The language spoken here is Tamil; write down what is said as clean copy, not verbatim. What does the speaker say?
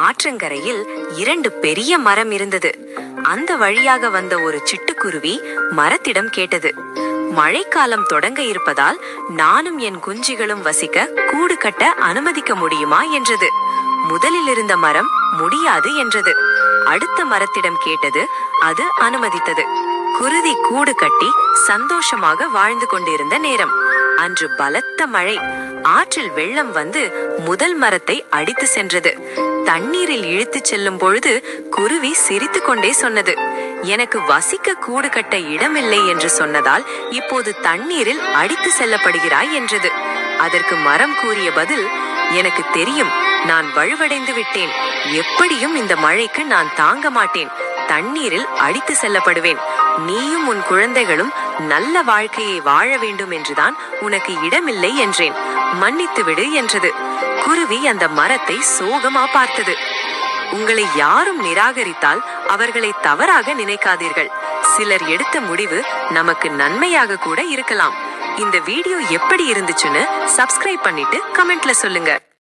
ஆற்றங்கரையில் 2 பெரிய மரம் இருந்தது. அந்த வழியாக வந்த ஒரு சிட்டுக்குருவி மரத்திடம் கேட்டது. மழைக்காலம் தொடங்க இருப்பதால் நானும் என் குஞ்சுகளும் வசிக்க கூடு கட்ட அனுமதிக்க முடியுமா என்றது. முதலில் இருந்த மரம் முடியாது என்றது. அடுத்த மரத்திடம் கேட்டது. அது அனுமதித்தது. குருவி கூடு கட்டி சந்தோஷமாக வாழ்ந்து கொண்டிருந்த நேரம். அன்று பலத்த மழை. ஆற்றில் வெள்ளம் வந்து முதல் மரத்தை அடித்து சென்றது. தண்ணீரில் இழுத்து செல்லும் பொழுது குருவி சிரித்து கொண்டே சொன்னது, எனக்கு வசிக்க கூடு கட்ட இடமில்லை என்று சொன்னதால் இப்போது தண்ணீரில் அடித்து செல்லப்படுகிறாய் என்றது. அதற்கு மரம் கூறிய பதில், எனக்கு தெரியும், நான் வலுவடைந்து விட்டேன். எப்படியும் இந்த மழைக்கு நான் தாங்க மாட்டேன். தண்ணீரில் அடித்து செல்லப்படுவேன். நீயும் உன் குழந்தைகளும் நல்ல வாழ்க்கையை வாழ வேண்டும் என்றுதான் உனக்கு இடமில்லை என்றேன். மன்னித்து விடு என்றது. குருவி அந்த மரத்தை சோகமா பார்த்தது. உங்களை யாரும் நிராகரித்தால் அவர்களை தவறாக நினைக்காதீர்கள். சிலர் எடுத்த முடிவு நமக்கு நன்மையாக கூட இருக்கலாம். இந்த வீடியோ எப்படி இருந்துச்சுன்னு சப்ஸ்கிரைப் பண்ணிட்டு கமெண்ட்ல சொல்லுங்க.